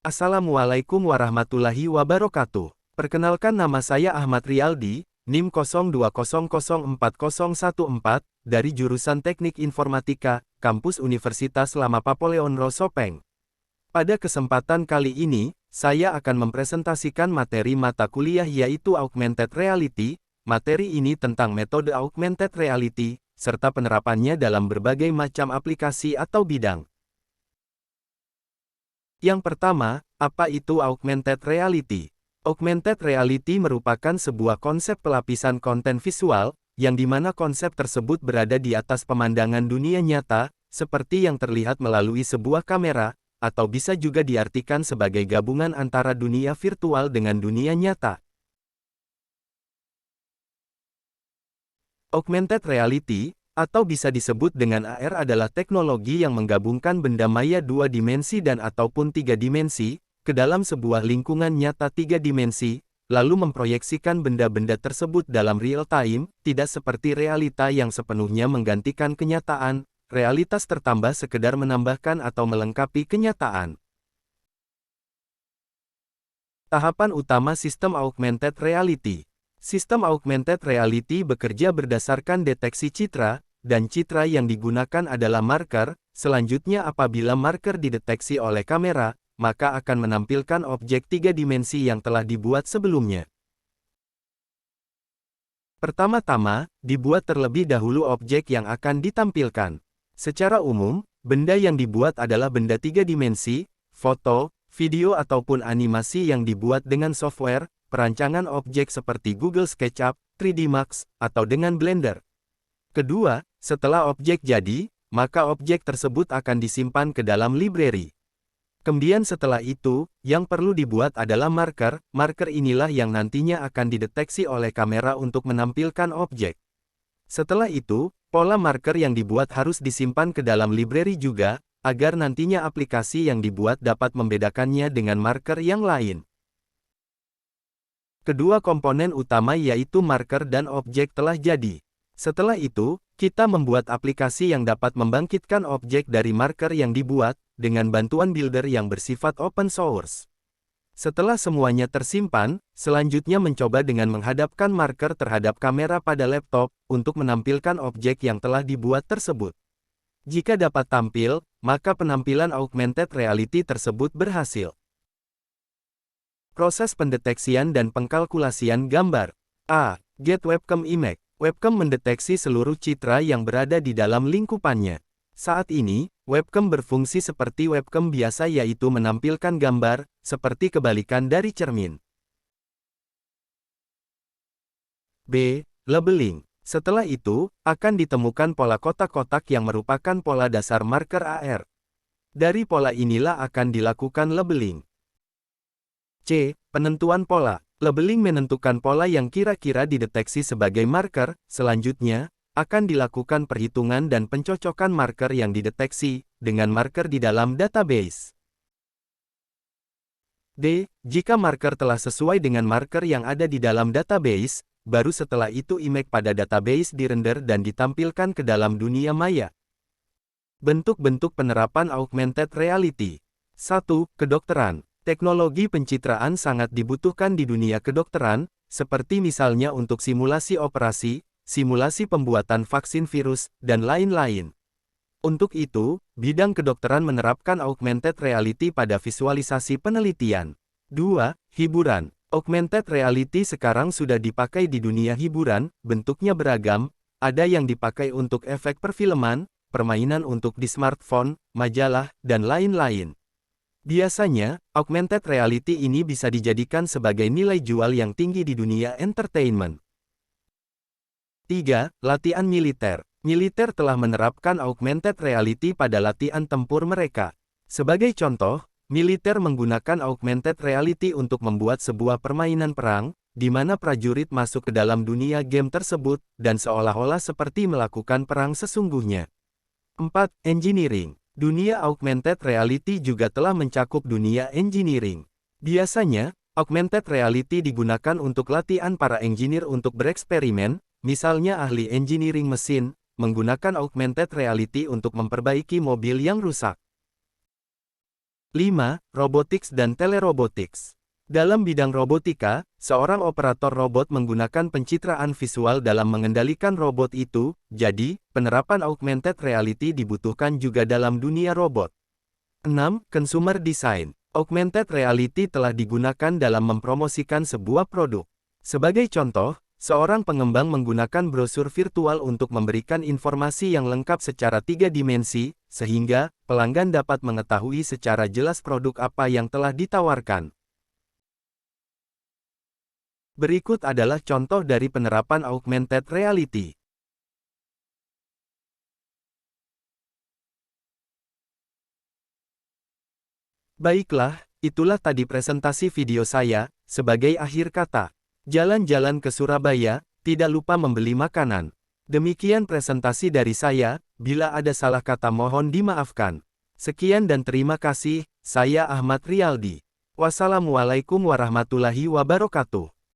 Assalamualaikum warahmatullahi wabarakatuh. Perkenalkan, nama saya Ahmad Riyaldi, NIM 02004014, dari jurusan Teknik Informatika, Kampus Universitas Lama Papoleon Rosopeng. Pada kesempatan kali ini, saya akan mempresentasikan materi mata kuliah yaitu Augmented Reality. Materi ini tentang metode Augmented Reality, serta penerapannya dalam berbagai macam aplikasi atau bidang. Yang pertama, apa itu Augmented Reality? Augmented Reality merupakan sebuah konsep pelapisan konten visual, yang dimana konsep tersebut berada di atas pemandangan dunia nyata, seperti yang terlihat melalui sebuah kamera, atau bisa juga diartikan sebagai gabungan antara dunia virtual dengan dunia nyata. Augmented Reality, atau bisa disebut dengan AR, adalah teknologi yang menggabungkan benda maya dua dimensi dan ataupun tiga dimensi, ke dalam sebuah lingkungan nyata tiga dimensi, lalu memproyeksikan benda-benda tersebut dalam real time, tidak seperti realita yang sepenuhnya menggantikan kenyataan, realitas tertambah sekedar menambahkan atau melengkapi kenyataan. Tahapan utama sistem Augmented Reality. Sistem Augmented Reality bekerja berdasarkan deteksi citra, dan citra yang digunakan adalah marker. Selanjutnya, apabila marker dideteksi oleh kamera, maka akan menampilkan objek tiga dimensi yang telah dibuat sebelumnya. Pertama-tama, dibuat terlebih dahulu objek yang akan ditampilkan. Secara umum, benda yang dibuat adalah benda tiga dimensi, foto, video ataupun animasi yang dibuat dengan software perancangan objek seperti Google SketchUp, 3D Max, atau dengan Blender. Kedua, setelah objek jadi, maka objek tersebut akan disimpan ke dalam library. Kemudian setelah itu, yang perlu dibuat adalah marker. Marker inilah yang nantinya akan dideteksi oleh kamera untuk menampilkan objek. Setelah itu, pola marker yang dibuat harus disimpan ke dalam library juga, agar nantinya aplikasi yang dibuat dapat membedakannya dengan marker yang lain. Kedua komponen utama yaitu marker dan objek telah jadi. Setelah itu, kita membuat aplikasi yang dapat membangkitkan objek dari marker yang dibuat, dengan bantuan builder yang bersifat open source. Setelah semuanya tersimpan, selanjutnya mencoba dengan menghadapkan marker terhadap kamera pada laptop, untuk menampilkan objek yang telah dibuat tersebut. Jika dapat tampil, maka penampilan Augmented Reality tersebut berhasil. Proses pendeteksian dan pengkalkulasian gambar. A. Get Webcam Image. Webcam mendeteksi seluruh citra yang berada di dalam lingkupannya. Saat ini, webcam berfungsi seperti webcam biasa, yaitu menampilkan gambar, seperti kebalikan dari cermin. B. Labeling. Setelah itu, akan ditemukan pola kotak-kotak yang merupakan pola dasar marker AR. Dari pola inilah akan dilakukan labeling. C. Penentuan pola. Labeling menentukan pola yang kira-kira dideteksi sebagai marker. Selanjutnya, akan dilakukan perhitungan dan pencocokan marker yang dideteksi, dengan marker di dalam database. D. Jika marker telah sesuai dengan marker yang ada di dalam database, baru setelah itu image pada database dirender dan ditampilkan ke dalam dunia maya. Bentuk-bentuk penerapan Augmented Reality. 1. Kedokteran. Teknologi pencitraan sangat dibutuhkan di dunia kedokteran, seperti misalnya untuk simulasi operasi, simulasi pembuatan vaksin virus, dan lain-lain. Untuk itu, bidang kedokteran menerapkan Augmented Reality pada visualisasi penelitian. 2. Hiburan. Augmented Reality sekarang sudah dipakai di dunia hiburan, bentuknya beragam, ada yang dipakai untuk efek perfilman, permainan untuk di smartphone, majalah, dan lain-lain. Biasanya, Augmented Reality ini bisa dijadikan sebagai nilai jual yang tinggi di dunia entertainment. 3. Latihan militer. Militer telah menerapkan Augmented Reality pada latihan tempur mereka. Sebagai contoh, militer menggunakan Augmented Reality untuk membuat sebuah permainan perang, di mana prajurit masuk ke dalam dunia game tersebut, dan seolah-olah seperti melakukan perang sesungguhnya. 4. Engineering. Dunia Augmented Reality juga telah mencakup dunia engineering. Biasanya, Augmented Reality digunakan untuk latihan para engineer untuk bereksperimen, misalnya ahli engineering mesin, menggunakan Augmented Reality untuk memperbaiki mobil yang rusak. 5. Robotics dan Telerobotics. Dalam bidang robotika, seorang operator robot menggunakan pencitraan visual dalam mengendalikan robot itu, jadi, penerapan augmented reality dibutuhkan juga dalam dunia robot. 6. Consumer Design. Augmented reality telah digunakan dalam mempromosikan sebuah produk. Sebagai contoh, seorang pengembang menggunakan brosur virtual untuk memberikan informasi yang lengkap secara 3 dimensi, sehingga pelanggan dapat mengetahui secara jelas produk apa yang telah ditawarkan. Berikut adalah contoh dari penerapan augmented reality. Baiklah, itulah tadi presentasi video saya. Sebagai akhir kata, jalan-jalan ke Surabaya, tidak lupa membeli makanan. Demikian presentasi dari saya, bila ada salah kata mohon dimaafkan. Sekian dan terima kasih, saya Ahmad Riyaldi. Wassalamualaikum warahmatullahi wabarakatuh.